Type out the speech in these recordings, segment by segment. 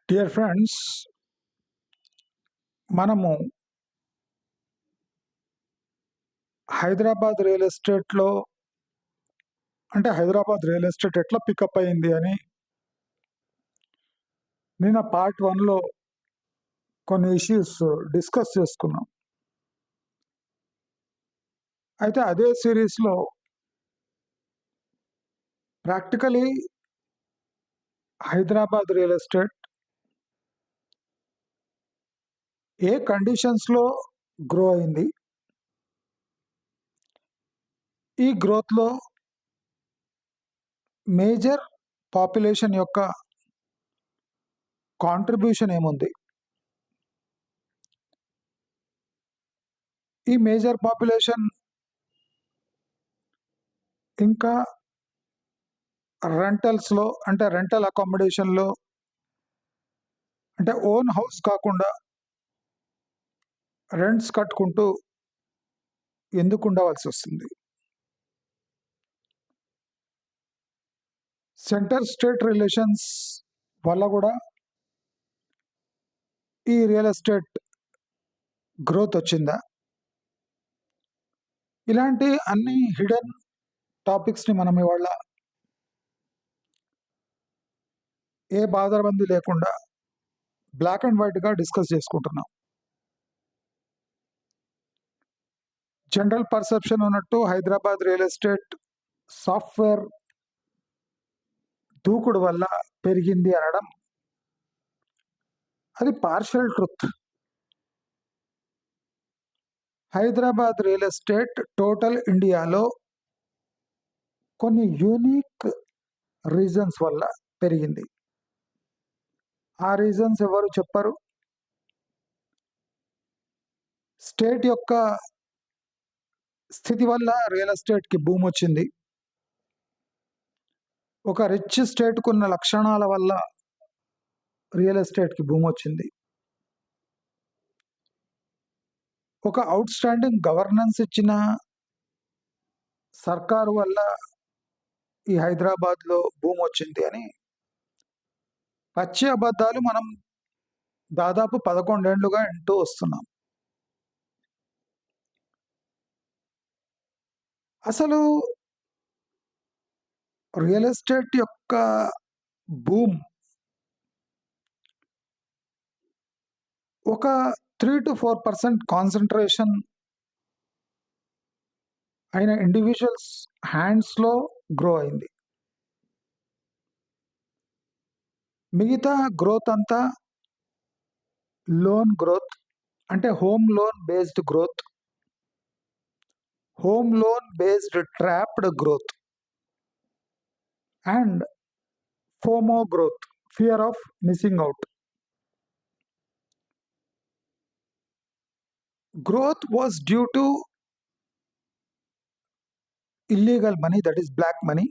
Dear friends, మనము Hyderabad real ఎస్టేట్లో Hyderabad real estate ఎట్లా పికప్ అయింది అని నిన్న పార్ట్ 1లో కొన్ని ఇష్యూస్ డిస్కస్ చేసుకున్నాం. అయితే అదే సిరీస్లో ప్రాక్టికలీ హైదరాబాద్ రియల్ ఎస్టేట్ ఏ కండిషన్స్లో గ్రో అయింది, ఈ గ్రోత్లో మేజర్ పాపులేషన్ యొక్క కాంట్రిబ్యూషన్ ఏముంది, ఈ మేజర్ పాపులేషన్ ఇంకా రెంటల్స్లో రెంటల్ అకామిడేషన్లో ఓన్ హౌస్ కాకుండా రెంట్స్ కట్టుకుంటూ ఎందుకు ఉండవలసి వస్తుంది, సెంటర్ స్టేట్ రిలేషన్స్ వల్ల కూడా ఈ రియల్ ఎస్టేట్ గ్రోత్ వచ్చిందా, ఇలాంటి అన్ని హిడెన్ టాపిక్స్ని మనం ఇవాళ ఏ బాధబంది లేకుండా బ్లాక్ అండ్ వైట్గా డిస్కస్ చేసుకుంటున్నాం. జనరల్ పర్సెప్షన్ ఉన్నట్టు హైదరాబాద్ రియల్ ఎస్టేట్ సాఫ్ట్వేర్ దూకుడు వల్ల పెరిగింది అనడం అది partial truth. Hyderabad real estate total ఇండియాలో కొన్ని యూనిక్ రీజన్స్ వల్ల పెరిగింది. ఆ రీజన్స్ ఎవరు చెప్పరు. స్టేట్ యొక్క స్థితి వల్ల రియల్ ఎస్టేట్కి బూమ్ వచ్చింది. ఒక రిచ్ స్టేట్కు ఉన్న లక్షణాల వల్ల రియల్ ఎస్టేట్కి బూమ్ వచ్చింది. ఒక అవుట్ స్టాండింగ్ గవర్నెన్స్ ఇచ్చిన సర్కారు వల్ల ఈ హైదరాబాద్లో భూమి వచ్చింది అని పచ్చి అబద్ధాలు మనం దాదాపు 11 ఏళ్లుగా వింటూ వస్తున్నాం. అసలు రియల్ ఎస్టేట్ యొక్క భూమ్ ఒక 3 to 4% కాన్సన్ట్రేషన్ అయిన ఇండివిజువల్స్ హ్యాండ్స్లో గ్రో అయింది. మిగతా గ్రోత్ అంతా loan growth, home loan based growth, home loan based trapped growth and FOMO growth, fear of missing out. Growth was due to illegal money, that is black money,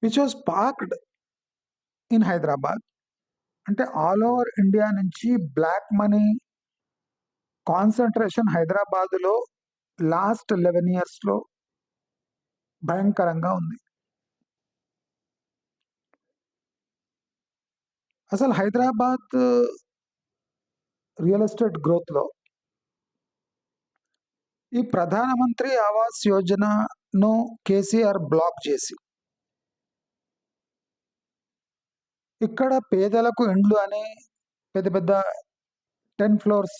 which was parked in Hyderabad. All over India నుంచి black money concentration హైదరాబాద్లో last 11 yearsలో భయంకరంగా ఉంది. అసలు Hyderabad real estate గ్రోత్లో ఈ ప్రధానమంత్రి ఆవాస్ యోజనను KCR black చేసి ఇక్కడ పేదలకు ఇండ్లు అని పెద్ద పెద్ద 10 floors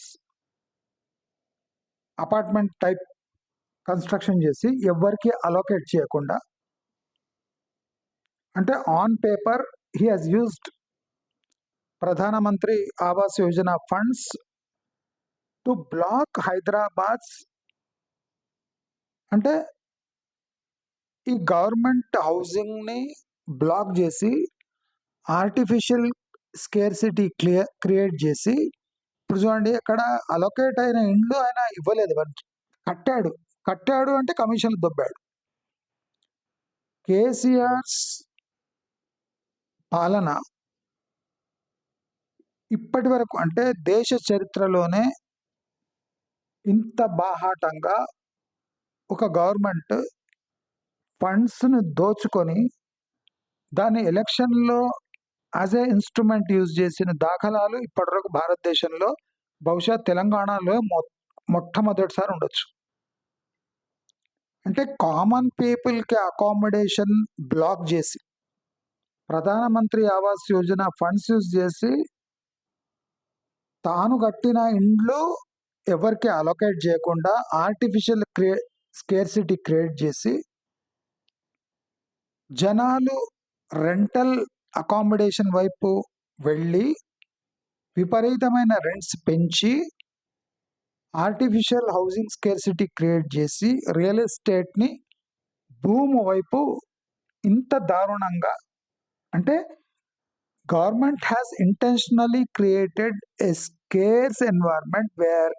అపార్ట్మెంట్ టైప్ కన్స్ట్రక్షన్ చేసి ఎవరికి అలోకేట్ చేయకుండా, on paper he has used ప్రధానమంత్రి Awas Yojana funds to black Hyderabad's ఈ గవర్నమెంట్ హౌసింగ్ని బ్లాక్ చేసి ఆర్టిఫిషియల్ స్కేర్సిటీ క్రియేట్ చేసి, ఇప్పుడు చూడండి, అక్కడ అలొకేట్ అయిన ఇండ్లు ఆయన ఇవ్వలేదు, కట్టాడు కమిషన్లు దొబ్బాడు. కేసీఆర్స్ పాలన ఇప్పటి వరకు దేశ చరిత్రలోనే ఇంత బాహాటంగా ఒక గవర్నమెంట్ ఫండ్స్ను దోచుకొని దాన్ని ఎలక్షన్‌లో యాస్ ఎ ఇన్‌స్ట్రుమెంట్ యూజ్ చేసిన దాఖలాలు ఇప్పటివరకు భారతదేశంలో బహుశా తెలంగాణలో మొట్టమొదటిసారి ఉండొచ్చు. అంటే కామన్ పీపుల్‌కి అకామిడేషన్ బ్లాక్ చేసి, ప్రధానమంత్రి ఆవాస్ యోజన ఫండ్స్ యూజ్ చేసి, తాను కట్టిన ఇండ్లు ఎవరికి అలొకేట్ చేయకుండా ఆర్టిఫిషియల్ స్కేర్సిటీ క్రియేట్ చేసి, జనాలు రెంటల్ అకామిడేషన్ వైపు వెళ్ళి విపరీతమైన రెంట్స్ పెంచి ఆర్టిఫిషియల్ హౌసింగ్ స్కేర్సిటీ క్రియేట్ చేసి రియల్ ఎస్టేట్ని భూమి వైపు ఇంత దారుణంగా, అంటే government has intentionally created a scarce environment where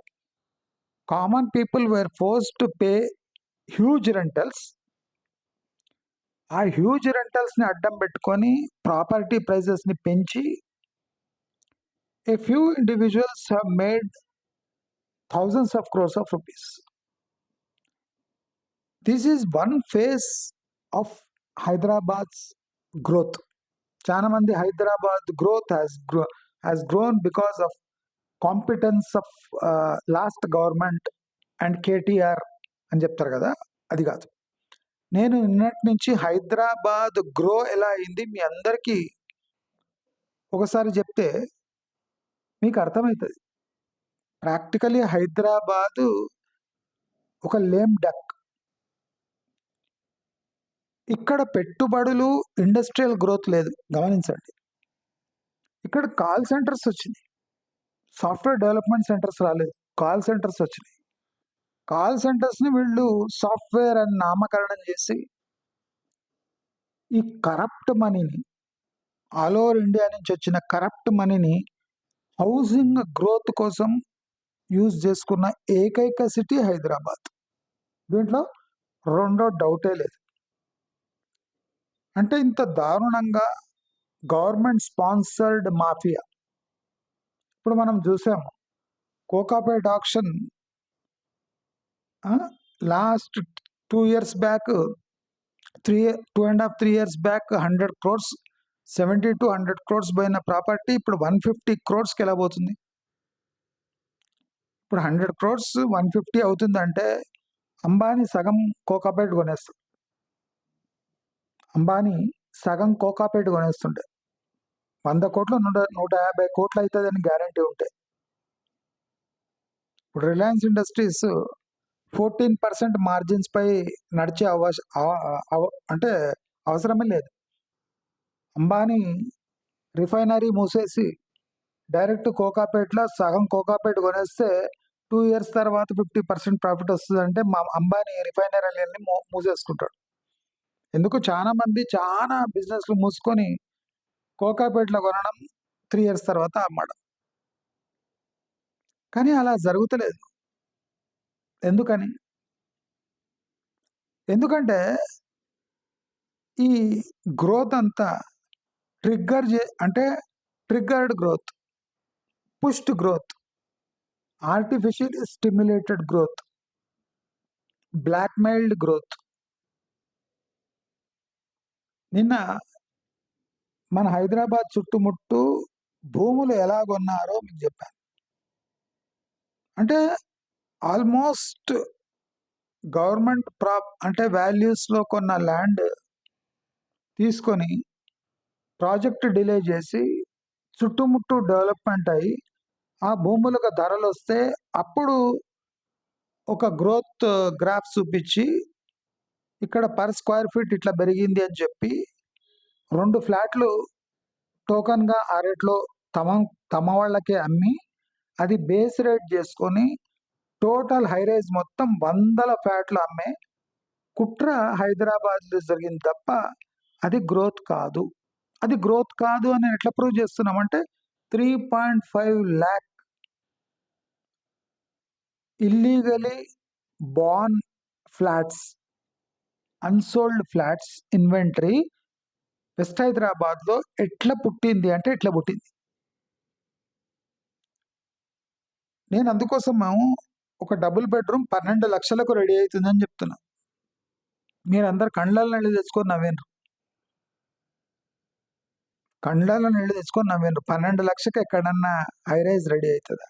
common people were forced to pay huge rentals. ఆ హ్యూజ్ రెంటల్స్ని అడ్డం పెట్టుకొని ప్రాపర్టీ ప్రైజెస్ని పెంచి a few individuals have made thousands of crores of rupees. This is one phase of Hyderabad's growth. చాలా మంది Hyderabad growth has grown because of competence of last government and KTR అని చెప్తారు కదా, అది కాదు. నేను నిన్నటి నుంచి హైదరాబాద్ గ్రో ఎలా అయింది మీ అందరికీ ఒకసారి చెప్తే మీకు అర్థమవుతుంది. ప్రాక్టికలీ హైదరాబాదు ఒక లేమ్ డక్. ఇక్కడ పెట్టుబడులు, ఇండస్ట్రియల్ గ్రోత్ లేదు, గమనించండి. ఇక్కడ కాల్ సెంటర్స్ వచ్చినాయి, సాఫ్ట్వేర్ డెవలప్మెంట్ సెంటర్స్ రాలేదు, కాల్ సెంటర్స్ వచ్చినాయి. కాల్ సెంటర్స్ని వీళ్ళు సాఫ్ట్వేర్ అని నామకరణం చేసి ఈ కరప్ట్ మనీని, ఆల్ ఓవర్ ఇండియా నుంచి వచ్చిన కరప్ట్ మనీని హౌసింగ్ గ్రోత్ కోసం యూజ్ చేసుకున్న ఏకైక సిటీ హైదరాబాద్. దీంట్లో రెండో డౌటే లేదు. అంటే ఇంత దారుణంగా గవర్నమెంట్ స్పాన్సర్డ్ మాఫియా. ఇప్పుడు మనం చూసాము Kokapet auction last 2 years back, 2.5-3 years back 100 crores, 70 to 100 crores పోయిన ప్రాపర్టీ ఇప్పుడు 150 crores ఎలా పోతుంది? ఇప్పుడు 100 crores 150 అవుతుందంటే అంబానీ సగం కోకాపేట్ కొనేస్తాడు. అంబానీ సగం కోకాపేట్ కొనేస్తుంటే 100 కోట్లు 150 కోట్లు అవుతుంది అని గ్యారంటీ ఉంటే, ఇప్పుడు రిలయన్స్ ఇండస్ట్రీస్ 14% మార్జిన్స్ పై నడిచే అంటే అవసరమే లేదు. అంబానీ రిఫైనరీ మూసేసి డైరెక్ట్ కోకాపేట్లో సగం కోకాపేట్ కొనేస్తే 2 years తర్వాత 50% ప్రాఫిట్ వస్తుందంటే మా అంబానీ రిఫైనరీలన్నీ మూసేసుకుంటాడు. ఎందుకు? చాలా మంది చాలా బిజినెస్లు మూసుకొని కోకాపేట్లో కొనడం, 3 years తర్వాత అమ్మడం. కానీ అలా జరుగుతలేదు. ఎందుకని? ఎందుకంటే ఈ గ్రోత్ అంతా triggered growth, pushed growth, artificial stimulated growth, blackmailed growth. నిన్న మన హైదరాబాద్ చుట్టుముట్టు భూములు ఎలా కొన్నారో మీకు చెప్పాను. అంటే ఆల్మోస్ట్ గవర్నమెంట్ అంటే వాల్యూస్లో కొన్న ల్యాండ్ తీసుకొని ప్రాజెక్ట్ డిలే చేసి చుట్టుముట్టు డెవలప్మెంట్ అయ్యి ఆ భూములకు ధరలు వస్తే అప్పుడు ఒక గ్రోత్ గ్రాఫ్ చూపించి ఇక్కడ పర్ స్క్వేర్ ఫీట్ ఇట్లా పెరిగింది అని చెప్పి 2 ఫ్లాట్లు టోకన్గా ఆ రేట్లో తమ వాళ్ళకే అమ్మి అది బేస్ రేట్ చేసుకొని టోటల్ హైరైజ్ మొత్తం 100 ఫ్లాట్లు అమ్మే కుట్ర హైదరాబాద్లో జరిగింది తప్ప అది గ్రోత్ కాదు. అది గ్రోత్ కాదు అని ఎట్లా ప్రూవ్ చేస్తున్నామంటే 3.5 lakh illegally born flats, unsold flats inventory west హైదరాబాద్లో ఎట్లా పుట్టింది అంటే ఎట్లా పుట్టింది. నేను అందుకోసం ఒక డబుల్ బెడ్రూమ్ 12 లక్షలకు రెడీ అవుతుందని చెప్తున్నా. మీరందరు కళ్ళల్లో తెచ్చుకొని నవ్వేను. కండ్లలో నీళ్ళు తెచ్చుకొని నవ్విండ్రు. 12 లక్షలకు ఎక్కడన్నా హైరైజ్ రెడీ అవుతుందా?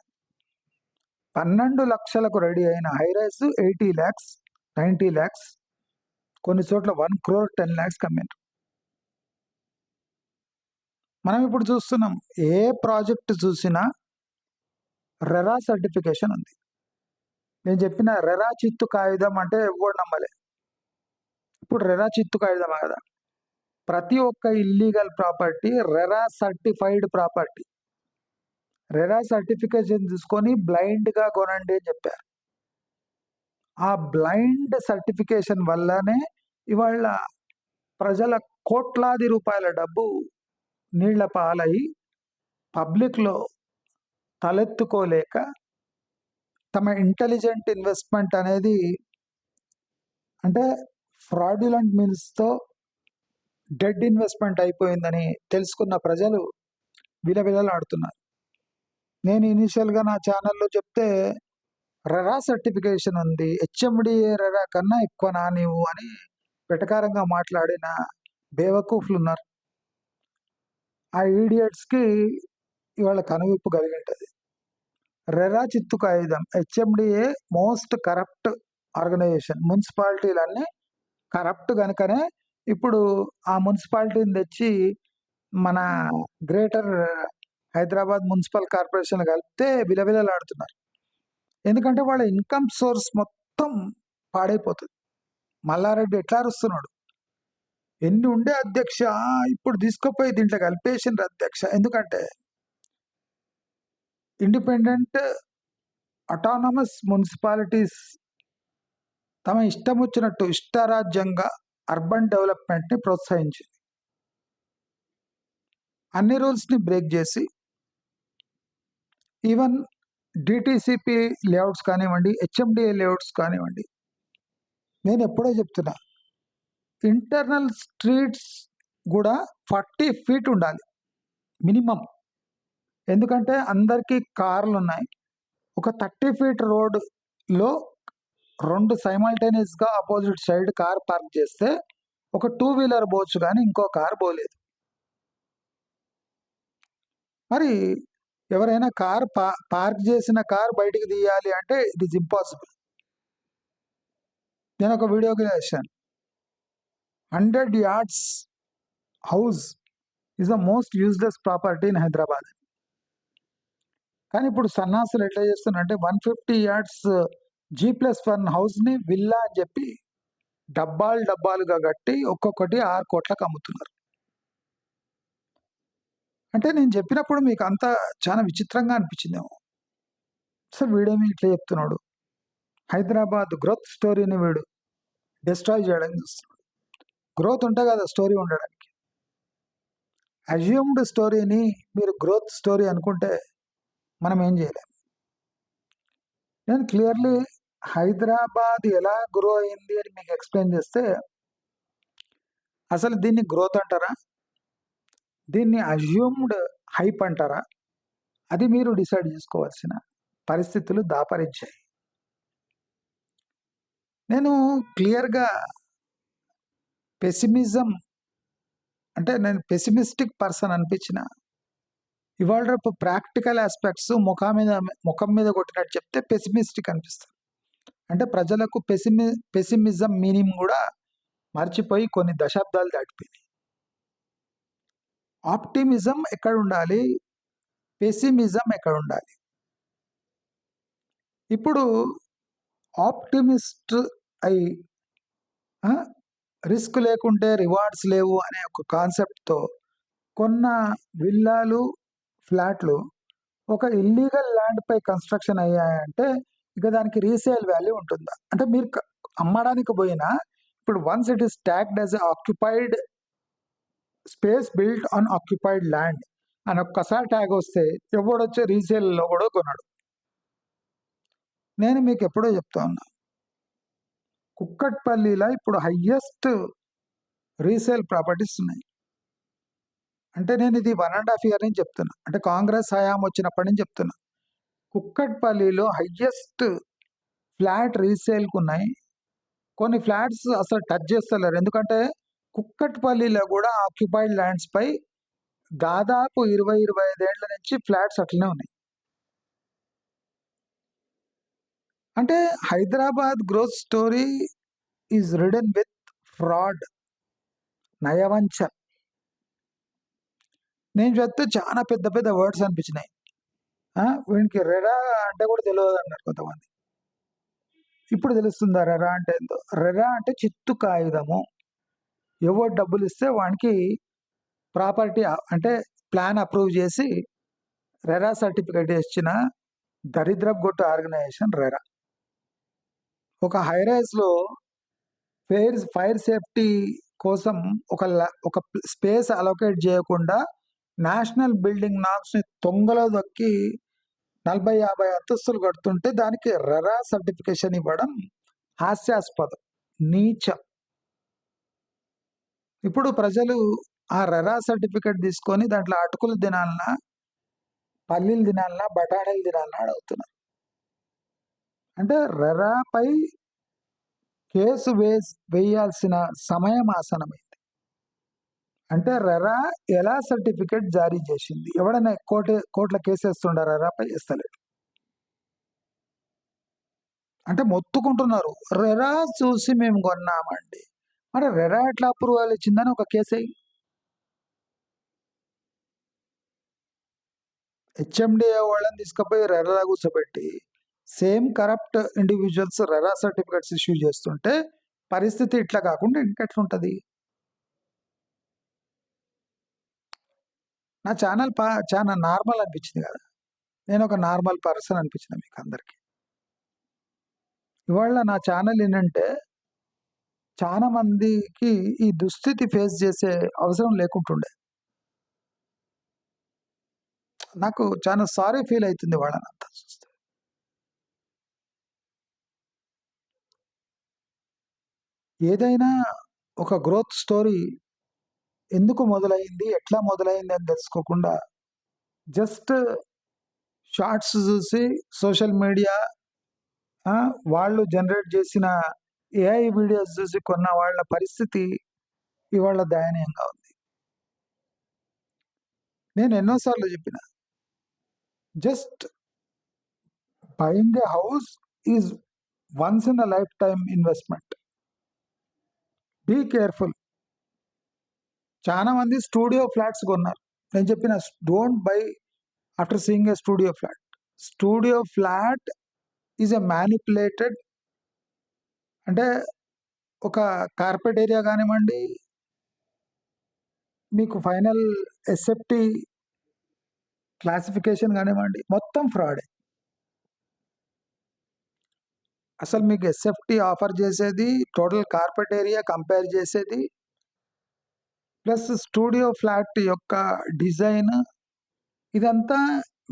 12 లక్షలకు రెడీ అయిన హైరైజ్ 80 lakhs, 90 lakhs, కొన్ని చోట్ల 1 crore 10 lakhs కమ్మిండ్రు. మనం ఇప్పుడు చూస్తున్నాం, ఏ ప్రాజెక్ట్ చూసినా రెరా సర్టిఫికేషన్ ఉంది. నేను చెప్పిన రెరా చిత్తు కాగితం అంటే ఎవడు నమ్మలే. ఇప్పుడు రెరా చిత్తు కాగితమా కదా? ప్రతి ఒక్క illegal property RERA certified property. RERA certification తీసుకొని బ్లైండ్గా కొనండి అని చెప్పారు. ఆ బ్లైండ్ సర్టిఫికేషన్ వల్లనే ఇవాళ ప్రజల కోట్లాది రూపాయల డబ్బు నీళ్ల పాలై పబ్లిక్లో తలెత్తుకోలేక తమ ఇంటెలిజెంట్ ఇన్వెస్ట్మెంట్ అనేది అంటే ఫ్రాడ్యులెంట్ మీన్స్తో డెడ్ ఇన్వెస్ట్మెంట్ అయిపోయిందని తెలుసుకున్న ప్రజలు విలవిలలాడుతున్నారు. నేను ఇనిషియల్గా నా ఛానల్లో చెప్తే రెరా సర్టిఫికేషన్ ఉంది, హెచ్ఎండిఏ రెరా కన్నా ఎక్కువ నా నీవు అని వెటకారంగా మాట్లాడిన బేవకూఫ్లు ఉన్నారు. ఆ ఈడియట్స్కి ఇవాళ కనువిప్పు కలిగి ఉంటుంది. రెరా చిత్తు కాగితం, హెచ్ఎండిఏ మోస్ట్ కరప్ట్ ఆర్గనైజేషన్. మున్సిపాలిటీలన్నీ కరప్ట్ కనుకనే ఇప్పుడు ఆ మున్సిపాలిటీని తెచ్చి మన గ్రేటర్ హైదరాబాద్ మున్సిపల్ కార్పొరేషన్ కలిపితే విలవిలలాడుతున్నారు. ఎందుకంటే వాళ్ళ ఇన్కమ్ సోర్స్ మొత్తం పాడైపోతుంది. మల్లారెడ్డి ఎట్లా అరుస్తున్నాడు, ఎన్ని ఉండే అధ్యక్ష ఇప్పుడు తీసుకుపోయి దీంట్లో కలిపేసిండ్రు అధ్యక్ష. ఎందుకంటే ఇండిపెండెంట్ అటానమస్ మున్సిపాలిటీస్ తమ ఇష్టం వచ్చినట్టు ఇష్టారాజ్యంగా అర్బన్ డెవలప్మెంట్ని ప్రోత్సహించింది. అన్ని రూల్స్ని బ్రేక్ చేసి ఈవెన్ డిటిసిపి లేఅవుట్స్ కానివ్వండి, హెచ్ఎండిఏ లేఅవుట్స్ కానివ్వండి, నేను ఎప్పుడో చెప్తున్నా, ఇంటర్నల్ స్ట్రీట్స్ కూడా 40 feet ఉండాలి మినిమం. ఎందుకంటే అందరికీ కార్లు ఉన్నాయి. ఒక 30 feet రోడ్లో 2 సైమల్టేనియస్గా ఆపోజిట్ సైడ్ కార్ పార్క్ చేస్తే ఒక 2-wheeler పోవచ్చు కానీ ఇంకో కార్ పోలేదు. మరి ఎవరైనా కార్ పార్క్ చేసిన కార్ బయటికి తీయాలి అంటే ఇట్ ఈస్ ఇంపాసిబుల్. నేను ఒక వీడియోకి చేశాను, 100 yards house is the most useless property in Hyderabad. కానీ ఇప్పుడు సన్నాసులు ఎట్లా చేస్తున్నారంటే 150 yards G+1 హౌస్ని విల్లా అని చెప్పి డబ్బాలుగా కట్టి ఒక్కొక్కటి 6 కోట్లకు అమ్ముతున్నారు. అంటే నేను చెప్పినప్పుడు మీకు అంతా చాలా విచిత్రంగా అనిపించిందేమో. సార్ వీడేమి ఇట్లా చెప్తున్నాడు, హైదరాబాద్ గ్రోత్ స్టోరీని వీడు డిస్ట్రాయ్ చేయడానికి చూస్తున్నాడు. గ్రోత్ ఉంటే కదా స్టోరీ ఉండడానికి. అజ్యూమ్డ్ స్టోరీని మీరు గ్రోత్ స్టోరీ అనుకుంటే మనం ఏం చేయలేం. నేను క్లియర్లీ హైదరాబాద్ ఎలా గ్రో అయింది అని మీకు ఎక్స్ప్లెయిన్ చేస్తే, అసలు దీన్ని గ్రోత్ అంటారా, దీన్ని అజ్యూమ్డ్ హైప్ అంటారా, అది మీరు డిసైడ్ చేసుకోవాల్సిన పరిస్థితులు దాపరించాయి. నేను క్లియర్గా పెసిమిజం అంటే నేను పెసిమిస్టిక్ పర్సన్ అనిపించిన ఇవాళ రేపు ప్రాక్టికల్ ఆస్పెక్ట్స్ ముఖం మీద కొట్టినట్టు చెప్తే పెసిమిస్టిక్ అనిపిస్తుంది. అంటే ప్రజలకు పెసిమిజం మీనింగ్ కూడా మర్చిపోయి కొన్ని దశాబ్దాలు దాటిపోయినాయి. ఆప్టిమిజం ఎక్కడ ఉండాలి, పెసిమిజం ఎక్కడ ఉండాలి? ఇప్పుడు ఆప్టిమిస్ట్ అయి రిస్క్ లేకుంటే రివార్డ్స్ లేవు అనే ఒక కాన్సెప్ట్తో కొన్న విల్లాలు, ఫ్లాట్లు ఒక ఇల్లీగల్ ల్యాండ్పై కన్స్ట్రక్షన్ అయ్యాయంటే ఇక దానికి రీసేల్ వాల్యూ ఉంటుందా? అంటే మీరు అమ్మడానికి పోయినా ఇప్పుడు once it is tagged as occupied space built on occupied land అని ఒక్కసారి ట్యాగ్ వస్తే ఎవడొచ్చే రీసేల్లో కూడా కొన్నాడు. నేను మీకు ఎప్పుడో చెప్తా ఉన్నా, కుక్కట్పల్లిలో ఇప్పుడు హయ్యెస్ట్ రీసేల్ ప్రాపర్టీస్ ఉన్నాయి. అంటే నేను ఇది 1.5 year నుంచి చెప్తున్నా, అంటే కాంగ్రెస్ హయాం వచ్చినప్పటి నుంచి చెప్తున్నా. కుక్కట్పల్లిలో హయ్యెస్ట్ ఫ్లాట్ రీసేల్కి ఉన్నాయి. కొన్ని ఫ్లాట్స్ అసలు టచ్ చేస్తలేరు, ఎందుకంటే కుక్కట్పల్లిలో కూడా ఆక్యుపైడ్ ల్యాండ్స్ పై దాదాపు 20-25 ఏళ్ల నుంచి ఫ్లాట్స్ అట్లనే ఉన్నాయి. అంటే Hyderabad growth story is ridden with fraud, నయవంచన. నేను చెప్తే చాలా పెద్ద పెద్ద వర్డ్స్ అనిపించినాయి. వీనికి రెరా అంటే కూడా తెలియదు అన్నారు కొంతమంది. ఇప్పుడు తెలుస్తుందా రెరా అంటే ఏందో? రెరా అంటే చిత్తు కాగితము. ఎవరు డబ్బులు ఇస్తే వానికి ప్రాపర్టీ అంటే ప్లాన్ అప్రూవ్ చేసి రెరా సర్టిఫికేట్ ఇచ్చిన దరిద్రపు గొట్టు ఆర్గనైజేషన్ రెరా. ఒక హైరైజ్లో ఫైర్ సేఫ్టీ కోసం ఒక స్పేస్ అలొకేట్ చేయకుండా నేషనల్ బిల్డింగ్ నామ్స్ని తొంగలో దొక్కి 40-50 అంతస్తులు కడుతుంటే దానికి రెరా సర్టిఫికేషన్ ఇవ్వడం హాస్యాస్పదం, నీచం. ఇప్పుడు ప్రజలు ఆ రెరా సర్టిఫికేట్ తీసుకొని దాంట్లో అటుకులు తినాలన్నా, పల్లీలు తినాలన్నా, బఠానీలు తినాలన్నా అడుగుతున్నారు. అంటే రెరాపై కేసు వేయాల్సిన సమయం ఆసనమైంది. అంటే రెరా ఎలా సర్టిఫికేట్ జారీ చేసింది? ఎవడైనా కోర్టుల కేసు వేస్తుండ రెరాపై? ఇస్తలేడు. అంటే మొత్తుకుంటున్నారు, రెరా చూసి మేము కొన్నామండి. మరి రెరా ఎట్లా అప్రూవల్ ఇచ్చిందని ఒక కేసు అయ్యి హెచ్ఎండిఏ వాళ్ళని తీసుకుపోయి రెరా కూర్చోబెట్టి same corrupt individuals RERA certificates issue చేస్తుంటే పరిస్థితి ఇట్లా కాకుండా ఇంకెట్లుంటుంది? నా ఛానల్ చాలా నార్మల్ అనిపించింది కదా, నేను ఒక నార్మల్ పర్సన్ అనిపించిన మీకు అందరికీ. ఇవాళ నా ఛానల్ ఏంటంటే చాలా మందికి ఈ దుస్థితి ఫేస్ చేసే అవసరం లేకుంటుండే. నాకు చాలా సారీ ఫీల్ అవుతుంది వాళ్ళని అంతా చూస్తే. ఏదైనా ఒక గ్రోత్ స్టోరీ ఎందుకు మొదలైంది, ఎట్లా మొదలైంది అని తెలుసుకోకుండా జస్ట్ షార్ట్స్ చూసి సోషల్ మీడియా వాళ్ళు జనరేట్ చేసిన ఏఐ వీడియోస్ చూసి కొన్న వాళ్ళ పరిస్థితి ఇవాళ దయనీయంగా ఉంది. నేను ఎన్నోసార్లు చెప్పిన, just buying a house is once in a lifetime investment. Be careful. చాలా మంది స్టూడియో ఫ్లాట్స్ కొన్నారు. నేను చెప్పిన don't buy after seeing a studio flat. Studio flat is a manipulated, అంటే ఒక కార్పెట్ ఏరియా కానివ్వండి, మీకు ఫైనల్ ఎస్ఎఫ్టీ క్లాసిఫికేషన్ కానివ్వండి, మొత్తం ఫ్రాడే. అసలు మీకు ఎస్ఎఫ్టీ ఆఫర్ చేసేది టోటల్ కార్పెట్ ఏరియా కంపేర్ చేసేది ప్లస్ స్టూడియో ఫ్లాట్ యొక్క డిజైన్, ఇదంతా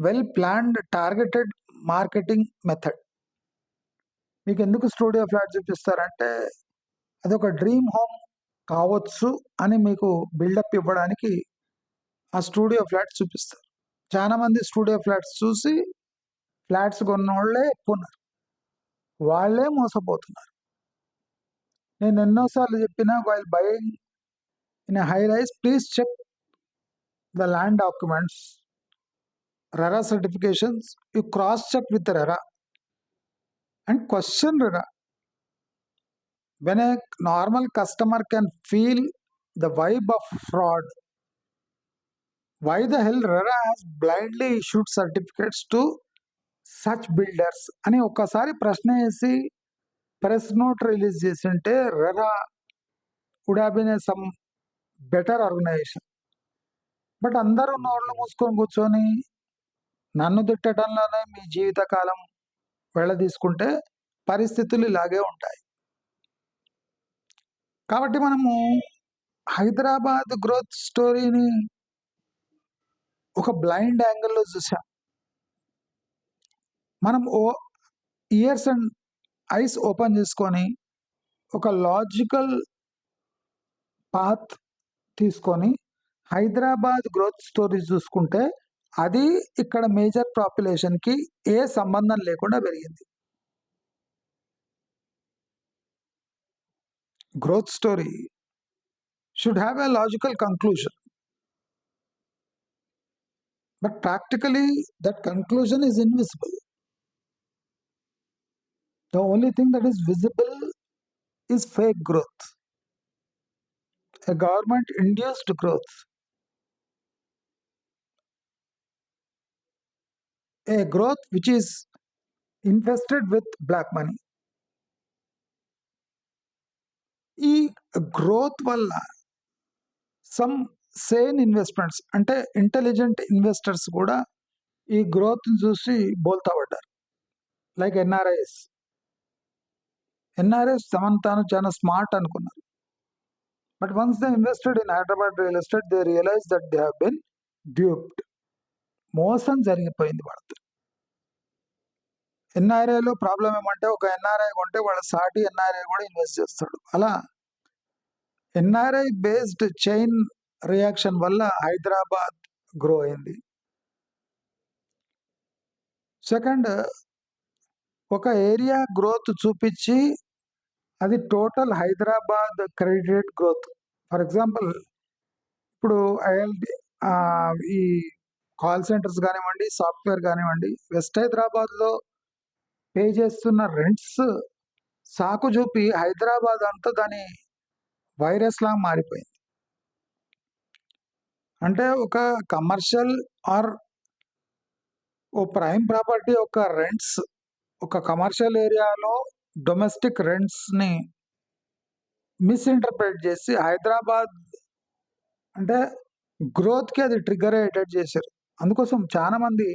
well planned targeted marketing method. మీకు ఎందుకు స్టూడియో ఫ్లాట్ చూపిస్తారంటే అదొక డ్రీమ్ హోమ్ కావచ్చు అని మీకు బిల్డప్ ఇవ్వడానికి ఆ స్టూడియో ఫ్లాట్స్ చూపిస్తారు. చాలా మంది స్టూడియో ఫ్లాట్స్ చూసి ఫ్లాట్స్ కొన్న వాళ్ళే ఎక్కువ ఉన్నారు, వాళ్ళే మోసపోతున్నారు. నేను ఎన్నోసార్లు చెప్పినా, while buying in a high rise please check the land documents, RERA certifications, you cross check with the RERA and question RERA. When a normal customer can feel the vibe of fraud, why the hell RERA has blindly issued certificates to such builders అని ఒక్కసారి ప్రశ్న వేసి press note release చేసి ఉంటే RERA would have been some better organisation. But అందరూ నోళ్ళు మూసుకొని కూర్చొని నన్ను తిట్టడంలోనే మీ జీవితకాలం వెళ్ళదీసుకుంటే పరిస్థితులు ఇలాగే ఉంటాయి. కాబట్టి మనము హైదరాబాద్ గ్రోత్ స్టోరీని ఒక బ్లైండ్ యాంగిల్లో చూసాం. మనం ఇయర్స్ అండ్ ఐస్ ఓపెన్ చేసుకొని ఒక లాజికల్ పాత్ తీసుకొని హైదరాబాద్ గ్రోత్ స్టోరీస్ చూసుకుంటే అది ఇక్కడ మేజర్ పాపులేషన్కి ఏ సంబంధం లేకుండా పెరిగింది. Growth story should have a logical conclusion. But practically, that conclusion is invisible. The only thing that is visible is fake growth, a government induced growth, a growth which is infested with black money. ఈ growth వల్ల some Sen investments అంటే intelligent investors కూడా ఈ growth చూసి బోల్తా పడ్డారు. Like NRIs తాను చాలా స్మార్ట్ అనుకున్నారు. But once they invested in Hyderabad real estate, they realise that they have been duped. మోసం జరిగిపోయింది వాళ్ళతో. ఎన్ఆర్ఐలో ప్రాబ్లం ఏమంటే, ఒక ఎన్ఆర్ఐ కొంటే వాళ్ళ సాటి ఎన్ఆర్ఐ కూడా ఇన్వెస్ట్ చేస్తాడు. అలా ఎన్ఆర్ఐ బేస్డ్ చైన్ రియాక్షన్ వల్ల హైదరాబాద్ గ్రో అయింది. సెకండ్, ఒక ఏరియా గ్రోత్ చూపించి అది total Hyderabad credited growth. For example, ఇప్పుడు ఈ కాల్ సెంటర్స్ కానివ్వండి, సాఫ్ట్వేర్ కానివ్వండి, వెస్ట్ హైదరాబాద్లో పే చేస్తున్న రెంట్స్ సాకు చూపి హైదరాబాద్ అంతా దాని వైరస్ లాగా మారిపోయింది. అంటే ఒక కమర్షియల్ ఆర్ ఓ ప్రైమ్ ప్రాపర్టీ ఒక రెంట్స్, ఒక కమర్షియల్ ఏరియాలో డొమెస్టిక్ రెంట్స్ని మిస్ఇంటర్ప్రిట్ చేసి హైదరాబాద్ అంటే గ్రోత్కి అది ట్రిగ్గర్ అయ్యేటట్టు చేశారు. అందుకోసం చాలా మంది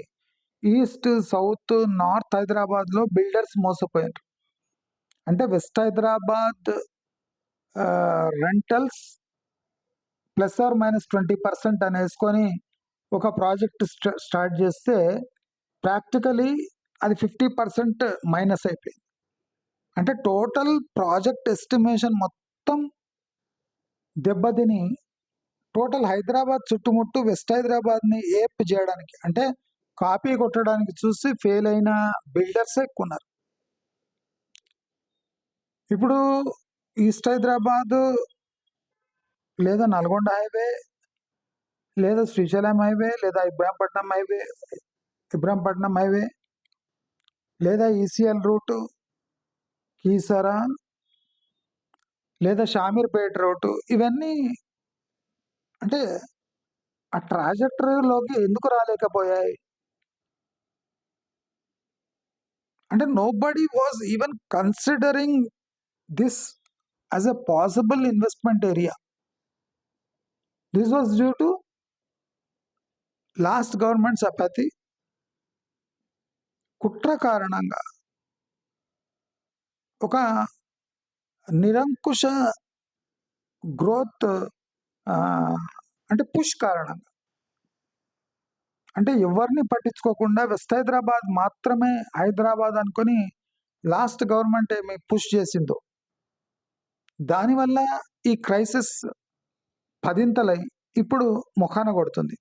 ఈస్ట్, సౌత్, నార్త్ హైదరాబాద్లో బిల్డర్స్ మోసపోయారు. అంటే వెస్ట్ హైదరాబాద్ రెంటల్స్ +or-20% అని వేసుకొని ఒక ప్రాజెక్ట్ స్టార్ట్ చేస్తే ప్రాక్టికలీ అది 50% మైనస్ అయిపోయింది. అంటే టోటల్ ప్రాజెక్ట్ ఎస్టిమేషన్ మొత్తం దెబ్బతిని టోటల్ హైదరాబాద్ చుట్టుముట్టు వెస్ట్ హైదరాబాద్ని ఏప్ చేయడానికి, అంటే కాపీ కొట్టడానికి చూసి ఫెయిల్ అయిన బిల్డర్స్ ఎక్కువ ఉన్నారు. ఇప్పుడు ఈస్ట్ హైదరాబాద్ లేదా నల్గొండ హైవే లేదా శ్రీశైలం హైవే లేదా ఇబ్రాంపట్నం హైవే లేదా ఈసీఎల్ రూటు, కీసరా లేదా షామీర్పేట రూటు, ఇవన్నీ అంటే ఆ ట్రాజెక్టరీలోకి ఎందుకు రాలేకపోయాయి అంటే nobody was even considering this as a possible investment area. This was due to last governments apathy, కుట్ర కారణంగా, ఒక నిరంకుశ గ్రోత్ అంటే పుష్ కారణంగా, అంటే ఎవరిని పట్టించుకోకుండా వెస్ట్ హైదరాబాద్ మాత్రమే హైదరాబాద్ అనుకొని లాస్ట్ గవర్నమెంట్ ఏమి పుష్ చేసిందో దానివల్ల ఈ క్రైసిస్ పదింతలై ఇప్పుడు ముఖాన కొడుతుంది.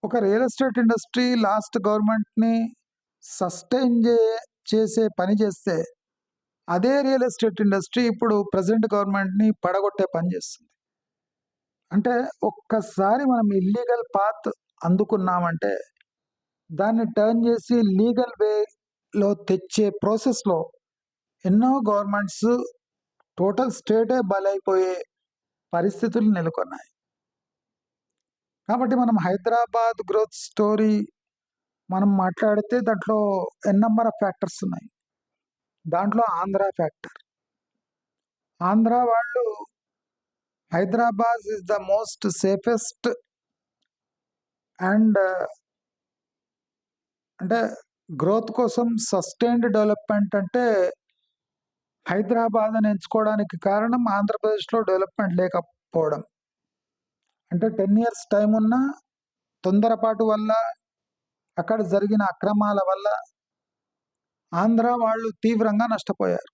ఒక రియల్ ఎస్టేట్ ఇండస్ట్రీ లాస్ట్ గవర్నమెంట్ని సస్టైన్ చేసే పని చేస్తే అదే రియల్ ఎస్టేట్ ఇండస్ట్రీ ఇప్పుడు ప్రజెంట్ గవర్నమెంట్ని పడగొట్టే పని చేస్తుంది. అంటే ఒక్కసారి మనం ఇల్లీగల్ పాత్ అందుకున్నామంటే దాన్ని టర్న్ చేసి లీగల్ వేలో తెచ్చే ప్రాసెస్లో ఎన్నో గవర్నమెంట్స్ టోటల్ స్టేటే బలైపోయే పరిస్థితులు నెలకొన్నాయి. కాబట్టి మనం హైదరాబాద్ గ్రోత్ స్టోరీ మనం మాట్లాడితే దాంట్లో నెంబర్ ఆఫ్ ఫ్యాక్టర్స్ ఉన్నాయి. దాంట్లో ఆంధ్ర ఫ్యాక్టర్. ఆంధ్ర వాళ్ళు Hyderabad is the most safest and అంటే గ్రోత్ కోసం సస్టైన్డ్ డెవలప్మెంట్ అంటే హైదరాబాద్ అని ఎంచుకోవడానికి కారణం ఆంధ్రప్రదేశ్లో డెవలప్మెంట్ లేకపోవడం. అంటే 10 years టైం ఉన్న తొందరపాటు వల్ల, అక్కడ జరిగిన అక్రమాల వల్ల ఆంధ్ర వాళ్ళు తీవ్రంగా నష్టపోయారు.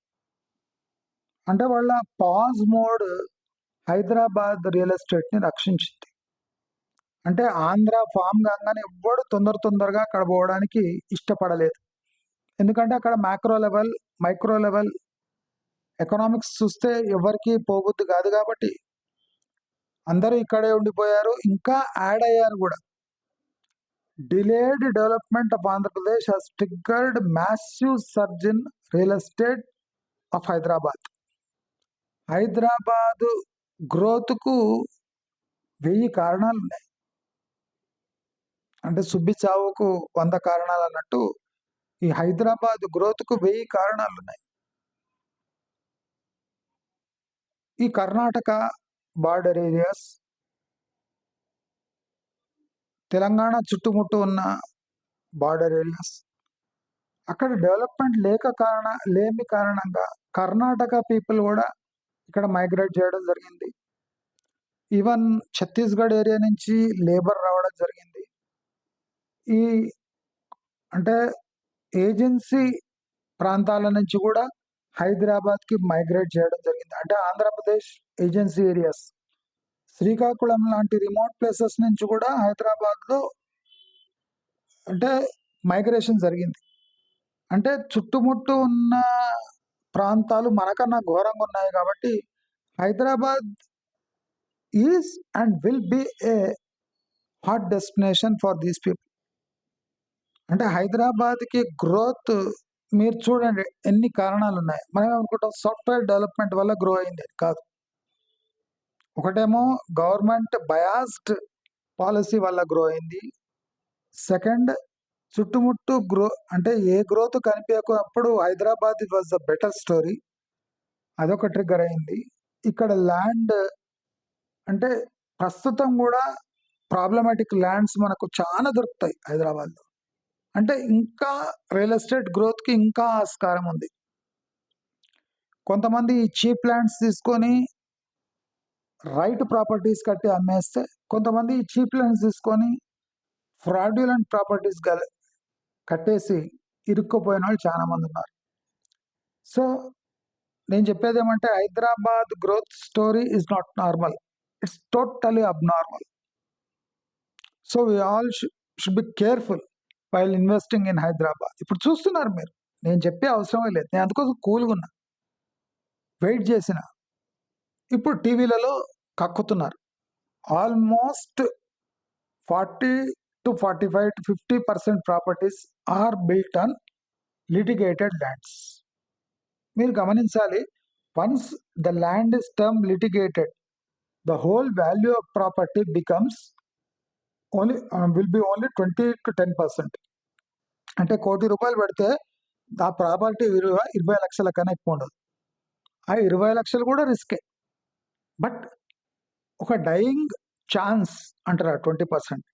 అంటే వాళ్ళ పాజ్ మోడ్ హైదరాబాద్ రియల్ ఎస్టేట్ని రక్షించింది. అంటే ఆంధ్ర ఫామ్ కాగానే ఎవ్వడు తొందరగా అక్కడ పోవడానికి ఇష్టపడలేదు. ఎందుకంటే అక్కడ మైక్రో లెవెల్ ఎకనామిక్స్ చూస్తే ఎవరికి పోబుద్ది కాదు. కాబట్టి అందరూ ఇక్కడే ఉండిపోయారు, ఇంకా యాడ్ అయ్యారు కూడా. delayed development of Andhra Pradesh has triggered massive surge in real estate of Hyderabad. Hyderabad గ్రోత్కు 1000 కారణాలు ఉన్నాయి. అంటే సుబ్బి చావుకు 100 కారణాలు అన్నట్టు ఈ హైదరాబాద్ గ్రోత్కు 1000 కారణాలు ఉన్నాయి. ఈ కర్ణాటక బార్డర్ ఏరియాస్, తెలంగాణ చుట్టుముట్టు ఉన్న బార్డర్ ఏరియాస్, అక్కడ డెవలప్మెంట్ లేని కారణంగా కర్ణాటక పీపుల్ కూడా ఇక్కడ మైగ్రేట్ చేయడం జరిగింది. ఈవెన్ ఛత్తీస్గఢ్ ఏరియా నుంచి లేబర్ రావడం జరిగింది. ఈ అంటే ఏజెన్సీ ప్రాంతాల నుంచి కూడా హైదరాబాద్కి మైగ్రేట్ చేయడం జరిగింది. అంటే ఆంధ్రప్రదేశ్ ఏజెన్సీ ఏరియాస్, శ్రీకాకుళం లాంటి రిమోట్ ప్లేసెస్ నుంచి కూడా హైదరాబాద్లో అంటే మైగ్రేషన్ జరిగింది. అంటే చుట్టుముట్టు ఉన్న ప్రాంతాలు మనకన్నా ఘోరంగా ఉన్నాయి కాబట్టి Hyderabad is and will be A hot destination for these people. అంటే హైదరాబాద్కి గ్రోత్ మీరు చూడండి ఎన్ని కారణాలు ఉన్నాయి. మనం అనుకుంటాం సాఫ్ట్వేర్ డెవలప్మెంట్ వల్ల గ్రో అయింది, కాదు. ఒకటేమో గవర్నమెంట్ బయాస్డ్ పాలసీ వల్ల గ్రో అయింది. సెకండ్, చుట్టుముట్టు అంటే ఏ గ్రోత్ కనిపించకపోయినప్పుడు Hyderabad was the better story, అదొక ట్రిగ్గర్ అయింది. ఇక్కడ ల్యాండ్ అంటే ప్రస్తుతం కూడా ప్రాబ్లమాటిక్ ల్యాండ్స్ మనకు చాలా దొరుకుతాయి హైదరాబాద్లో. అంటే ఇంకా రియల్ ఎస్టేట్ గ్రోత్కి ఇంకా ఆస్కారం ఉంది. కొంతమంది చీప్ ల్యాండ్స్ తీసుకొని రైట్ ప్రాపర్టీస్ కట్టి అమ్మేస్తే, కొంతమంది చీప్ ల్యాండ్స్ తీసుకొని ఫ్రాడ్యులెంట్ ప్రాపర్టీస్ కట్టేసి ఇరుక్కుపోయిన వాళ్ళు చాలా మంది ఉన్నారు. సో నేను చెప్పేది ఏమంటే Hyderabad growth story is not normal, it's totally abnormal. So we all should be careful while investing in Hyderabad. ఇప్పుడు చూస్తున్నారు మీరు, నేను చెప్పే అవసరమే లేదు, నేను అందుకోసం కూల్గా ఉన్నా, వెయిట్ చేసిన. ఇప్పుడు టీవీలలో కక్కుతున్నారు. Almost 40 to 45 to 50% properties are built on litigated lands. మీరు గమనించాలి, once the land is term litigated, the whole value of property becomes will be only 20 to 10%. అంటే ₹1,00,00,000 పెడితే ఆ ప్రాపర్టీ విలువ 20 లక్షల కన్నా ఎక్కువ ఉండదు. ఆ 20 లక్షలు కూడా రిస్కే. బట్ ఒక డైయింగ్ ఛాన్స్ అంటారా 20%,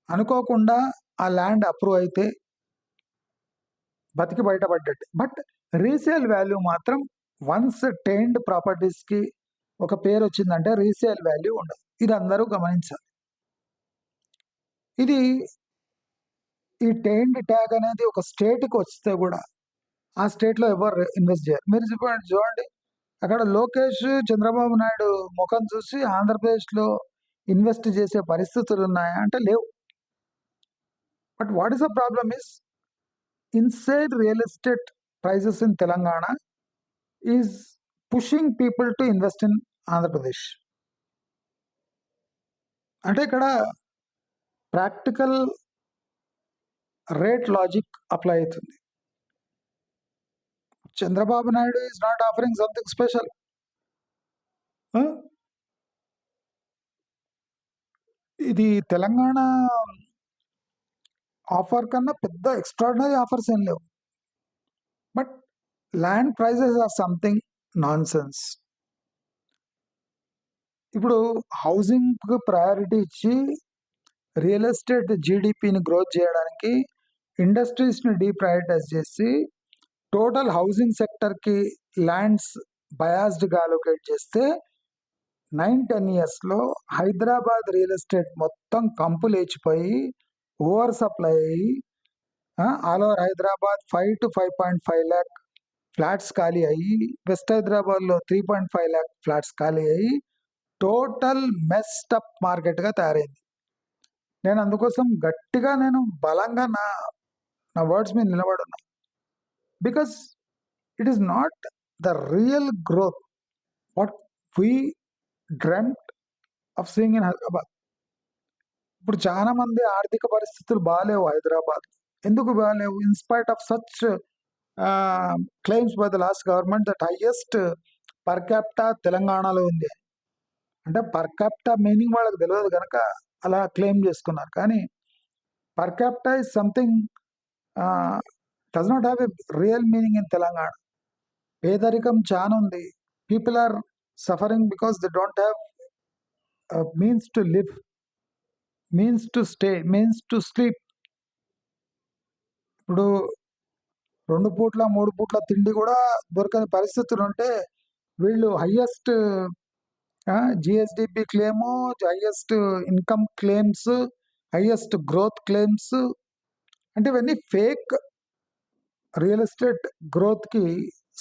అనుకోకుండా ఆ ల్యాండ్ అప్రూవ్ అయితే బతికి బయటపడ్డట్టు. బట్ రీసేల్ వాల్యూ మాత్రం వన్స్ టెయిన్డ్ ప్రాపర్టీస్కి ఒక పేరు వచ్చిందంటే రీసేల్ వాల్యూ ఉండదు. ఇది అందరూ గమనించాలి. ఇది ఈ టెయిన్డ్ ట్యాగ్ అనేది ఒక స్టేట్కి వస్తే కూడా ఆ స్టేట్లో ఎవరు ఇన్వెస్ట్ చేయరు. మీరు చూడండి, అక్కడ లోకేష్ చంద్రబాబు నాయుడు ముఖం చూసి ఆంధ్రప్రదేశ్లో ఇన్వెస్ట్ చేసే పరిస్థితులు ఉన్నాయా అంటే లేవు. But what is the problem is insane real estate prices in Telangana is pushing people to invest in Andhra Pradesh. అంటే ఇక్కడ ప్రాక్టికల్ రేట్ లాజిక్ అప్లై అవుతుంది. Chandrababu Naidu is not offering something special. ఇది తెలంగాణ ఆఫర్ కన్నా పెద్ద ఎక్స్ట్రాడినరీ ఆఫర్స్ ఏం లేవు. But land prices are something nonsense. ఇప్పుడు హౌసింగ్కి ప్రయారిటీ ఇచ్చి రియల్ ఎస్టేట్ జీడిపిని గ్రోత్ చేయడానికి ఇండస్ట్రీస్ని డీప్రయారిటైజ్ చేసి టోటల్ హౌసింగ్ సెక్టర్కి ల్యాండ్స్ బయాస్డ్గా అలొకేట్ చేస్తే 9-10 yearsలో హైదరాబాద్ రియల్ ఎస్టేట్ మొత్తం కంపు లేచిపోయి ఓవర్ సప్లై అయ్యి all over Hyderabad 5 to 5.5 lakh flats ఖాళీ అయ్యి, వెస్ట్ హైదరాబాద్లో 3.5 lakh ఫ్లాట్స్ ఖాళీ అయ్యి టోటల్ మెస్డ్ అప్ మార్కెట్గా తయారైంది. నేను అందుకోసం గట్టిగా బలంగా నా వర్డ్స్ మీద నిలబడున్నా. Because it is not the real growth what we dreamt of seeing in Hyderabad. ఇప్పుడు చాలా మంది ఆర్థిక పరిస్థితులు బాగాలేవు హైదరాబాద్. ఎందుకు బాగాలేవు? In spite of such claims by the last government that highest per capita తెలంగాణలో ఉంది. అంటే పర్ క్యాపిటా మీనింగ్ వాళ్ళకి తెలియదు కనుక అలా క్లెయిమ్ చేసుకున్నారు. కానీ per capita is something does not have a real meaning in Telangana. పేదరికం చాలా ఉంది. People are suffering because they don't have means to live, means to stay, means to sleep. ఇప్పుడు 2 పూట్ల 3 పూట్ల తిండి కూడా దొరకని పరిస్థితులు ఉంటే వీళ్ళు highest GSDP claim, highest income claims, highest growth claims, అంటే ఇవన్నీ ఫేక్ రియల్ ఎస్టేట్ గ్రోత్కి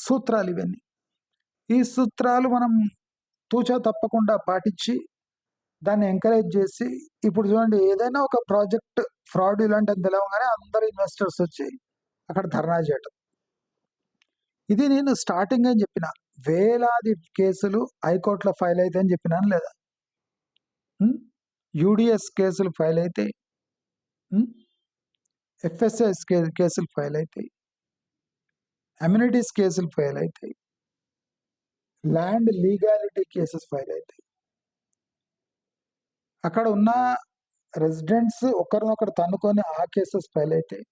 సూత్రాలు ఇవన్నీ. ఈ సూత్రాలు మనం తూచా తప్పకుండా పాటించి దాన్ని ఎంకరేజ్ చేసి, ఇప్పుడు చూడండి ఏదైనా ఒక ప్రాజెక్ట్ ఫ్రాడ్ ఇలాంటివి తెలవగానే అందరు ఇన్వెస్టర్స్ వచ్చి అక్కడ ధర్నా చేయటం. ఇది నేను స్టార్టింగ్ అని చెప్పిన, వేలాది కేసులు హైకోర్టులో ఫైల్ అయితే అని చెప్పినాను లేదా? యూడిఎస్ కేసులు ఫైల్ అయితే, ఎఫ్ఎస్ఎస్ కేసులు ఫైల్ అవుతాయి, అమ్యూనిటీస్ కేసులు ఫైల్ అవుతాయి, ల్యాండ్ లీగాలిటీ కేసెస్ ఫైల్ అవుతాయి. అక్కడ ఉన్న రెసిడెంట్స్ ఒకరినొకరు తన్నుకొని ఆ కేసెస్ ఫైల్ అవుతాయి.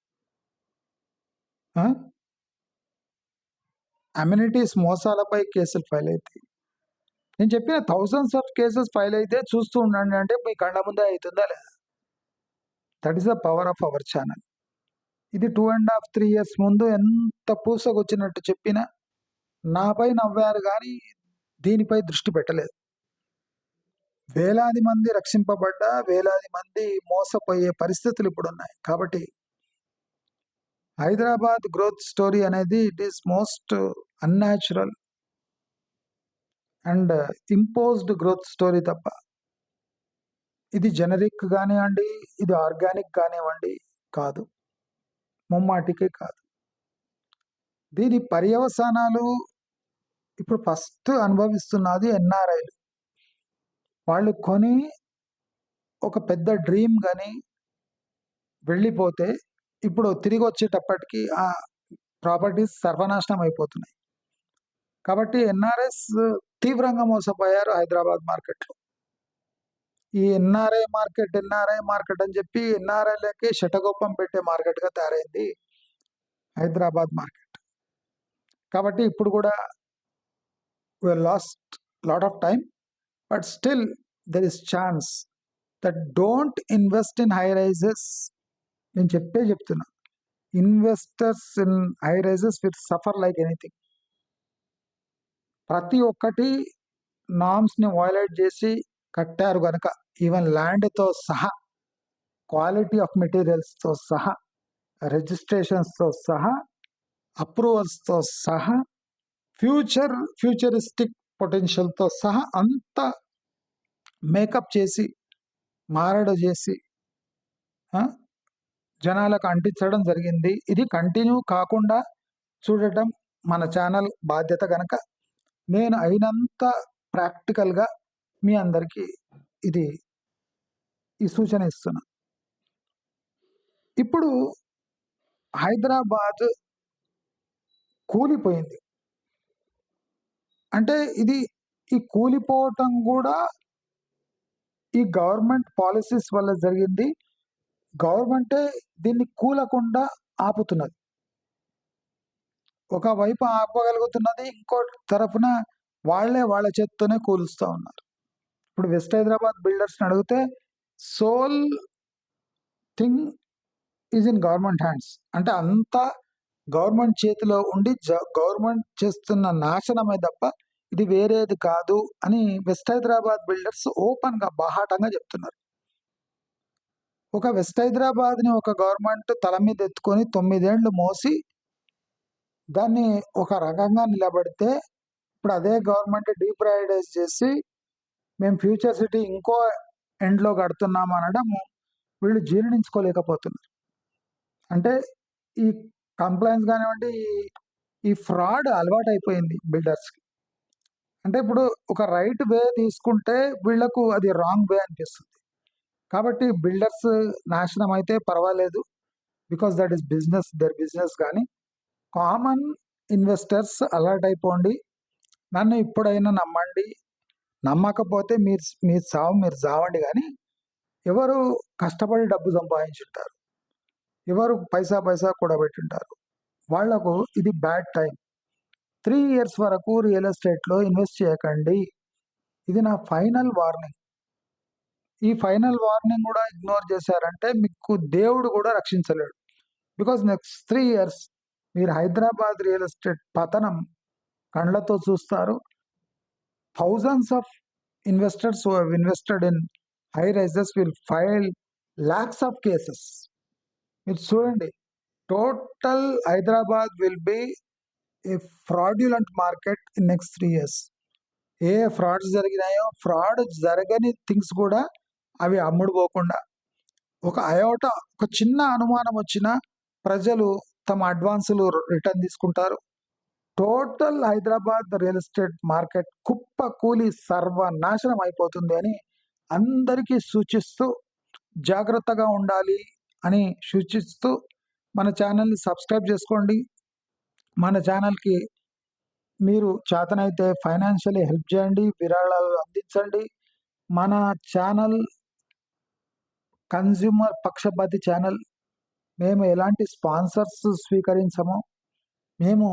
అమ్యూనిటీస్ మోసాలపై కేసులు ఫైల్ అవుతాయి. నేను చెప్పిన థౌసండ్స్ ఆఫ్ కేసెస్ ఫైల్ అయితే చూస్తూ ఉండండి, అంటే మీ కళ్ళ ముందే అవుతుందా లేదా? That is the power of our channel. ఇది 2.5-3 years ముందు ఎంత పూసకొచ్చినట్టు చెప్పినా నాపై నవ్వారు కానీ దీనిపై దృష్టి పెట్టలేదు. వేలాది మంది రక్షింపబడ్డా వేలాది మంది మోసపోయే పరిస్థితులు ఇప్పుడు ఉన్నాయి. కాబట్టి హైదరాబాద్ గ్రోత్ స్టోరీ అనేది it is most unnatural and imposed growth story తప్ప ఇది జెనరిక్ కానివ్వండి, ఇది ఆర్గానిక్ కానివ్వండి కాదు, ముమ్మాటికే కాదు. దీని పర్యవసానాలు ఇప్పుడు ఫస్ట్ అనుభవిస్తున్నది ఎన్ఆర్ఐలు. వాళ్ళు కొని ఒక పెద్ద డ్రీమ్ కానీ వెళ్ళిపోతే ఇప్పుడు తిరిగి వచ్చేటప్పటికి ఆ ప్రాపర్టీస్ సర్వనాశనం అయిపోతున్నాయి. కాబట్టి ఎన్ఆర్ఎస్ తీవ్రంగా మోసపోయారు హైదరాబాద్ మార్కెట్లో. ఈ ఎన్ఆర్ఐ మార్కెట్ అని చెప్పి ఎన్ఆర్ఐలకి శటగోపం పెట్టే మార్కెట్గా తయారైంది హైదరాబాద్ మార్కెట్. కాబట్టి ఇప్పుడు కూడా we lost lot of time, but still there is chance that don't invest in high rises. నేను చెప్తున్నా, investors in high rises will suffer like anything. ప్రతి ఒక్కటి నామ్స్ని వయలేట్ చేసి కట్టారు కనుక, ఈవెన్ ల్యాండ్తో సహా, క్వాలిటీ ఆఫ్ మెటీరియల్స్తో సహా, రిజిస్ట్రేషన్స్తో సహా, అప్రూవల్స్తో సహా, ఫ్యూచరిస్టిక్ పొటెన్షియల్తో సహా అంతా మేకప్ చేసి మారడ చేసి జనాలకు అంటించడం జరిగింది. ఇది కంటిన్యూ కాకుండా చూడటం మన ఛానల్ బాధ్యత కనుక నేను అయినంత ప్రాక్టికల్గా మీ అందరికీ ఈ సూచన ఇస్తున్నా. ఇప్పుడు హైదరాబాద్ కూలిపోయింది అంటే ఈ కూలిపోవటం కూడా ఈ గవర్నమెంట్ పాలసీస్ వల్ల జరిగింది. గవర్నమెంటే దీన్ని కూలకుండా ఆపుతున్నది. ఒకవైపు ఆపగలుగుతున్నది, ఇంకో తరఫున వాళ్ళ చేత్తోనే కూలుస్తూ ఉన్నారు. ఇప్పుడు వెస్ట్ హైదరాబాద్ బిల్డర్స్ని అడిగితే sole thing is in government hands, అంటే అంతా గవర్నమెంట్ చేతిలో ఉండి గవర్నమెంట్ చేస్తున్న నాశనమే తప్ప ఇది వేరేది కాదు అని వెస్ట్ హైదరాబాద్ బిల్డర్స్ ఓపెన్గా బాహాటంగా చెప్తున్నారు. ఒక వెస్ట్ హైదరాబాద్ని ఒక గవర్నమెంట్ తల మీద ఎత్తుకొని 9 ఏళ్ళు మోసి దాన్ని ఒక రకంగా నిలబడితే, ఇప్పుడు అదే గవర్నమెంట్ డీప్రైవేటైజ్ చేసి మేము ఫ్యూచర్ సిటీ ఇంకో ఎండ్లో కడుతున్నాము అనడం వీళ్ళు జీర్ణించుకోలేకపోతున్నారు. అంటే ఈ కంప్లైంట్స్ కానివ్వండి, ఈ ఫ్రాడ్ అలవాటు అయిపోయింది బిల్డర్స్కి. అంటే ఇప్పుడు ఒక రైట్ వే తీసుకుంటే వీళ్లకు అది రాంగ్ వే అనిపిస్తుంది. కాబట్టి బిల్డర్స్ నాశనం అయితే పర్వాలేదు, because that is business, their business. కానీ కామన్ ఇన్వెస్టర్స్ అలర్ట్ అయిపోండి. నన్ను ఇప్పుడైనా నమ్మండి, నమ్మకపోతే మీరు సావు మీరు చావండి. కానీ ఎవరు కష్టపడి డబ్బు సంపాదించుంటారు, ఎవరు పైసా పైసా కూడబెట్టింటారు, వాళ్లకు ఇది బ్యాడ్ టైం. 3 years వరకు రియల్ ఎస్టేట్లో ఇన్వెస్ట్ చేయకండి. ఇది నా ఫైనల్ వార్నింగ్. ఈ ఫైనల్ వార్నింగ్ కూడా ఇగ్నోర్ చేశారంటే మీకు దేవుడు కూడా రక్షించలేడు. బికాజ్ నెక్స్ట్ 3 years మీరు హైదరాబాద్ రియల్ ఎస్టేట్ పతనం కళ్ళతో చూస్తారు. Thousands of investors who have invested in high rises will file lakhs of cases. మీరు చూడండి, total Hyderabad will be a fraudulent market in next 3 years. ఏ ఫ్రాడ్స్ జరిగినాయో, ఫ్రాడ్ జరగని థింగ్స్ కూడా అవి అమ్ముడుపోకుండా, ఒక అయోటా ఒక చిన్న అనుమానం వచ్చినా ప్రజలు తమ అడ్వాన్సులు రిటర్న్ తీసుకుంటారు. Total Hyderabad real estate market కుప్ప కూలి సర్వనాశనం అయిపోతుంది అని అందరికీ సూచిస్తూ జాగ్రత్తగా ఉండాలి అని సూచిస్తూ మన ఛానల్ని సబ్స్క్రైబ్ చేసుకోండి. మన ఛానల్కి మీరు చేతనైతే ఫైనాన్షియల్లీ హెల్ప్ చేయండి, విరాళాలు అందించండి. మన ఛానల్ కన్జ్యూమర్ పక్షపాతి ఛానల్. మేము ఎలాంటి స్పాన్సర్స్ స్వీకరించము. మేము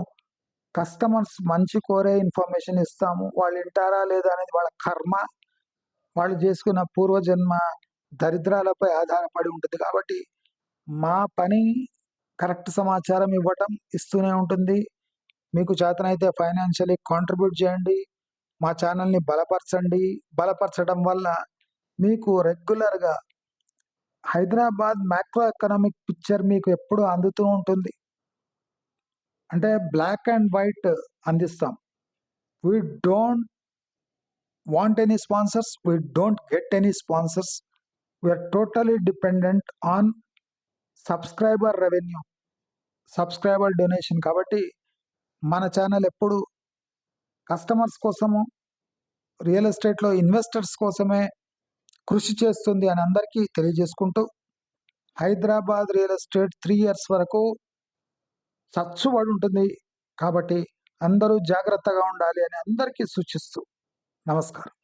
కస్టమర్స్ మంచి కోరే ఇన్ఫర్మేషన్ ఇస్తాము. వాళ్ళు వింటారా లేదా అనేది వాళ్ళ కర్మ, వాళ్ళు చేసుకున్న పూర్వజన్మ దరిద్రాలపై ఆధారపడి ఉంటుంది. కాబట్టి మా పని కరెక్ట్ సమాచారం ఇవ్వటం, ఇస్తూనే ఉంటుంది. మీకు చేతనైతే ఫైనాన్షియల్లీ కాంట్రిబ్యూట్ చేయండి, మా ఛానల్ని బలపరచండి. బలపరచడం వల్ల మీకు రెగ్యులర్గా హైదరాబాద్ మ్యాక్రో ఎకనామిక్ పిక్చర్ మీకు ఎప్పుడు అందుతూ ఉంటుంది. అంటే బ్లాక్ అండ్ వైట్ అందిస్తాం. We don't want any sponsors, we don't get any sponsors. We're totally dependent on subscriber revenue, subscriber donation. కాబట్టి మన ఛానల్ ఎప్పుడు కస్టమర్స్ కోసము, రియల్ ఎస్టేట్లో ఇన్వెస్టర్స్ కోసమే కృషి చేస్తుంది అని అందరికీ తెలియజేసుకుంటూ, హైదరాబాద్ రియల్ ఎస్టేట్ 3 years వరకు చచ్చుబడి ఉంటుంది. కాబట్టి అందరూ జాగ్రత్తగా ఉండాలి అని అందరికీ సూచిస్తూ నమస్కారం.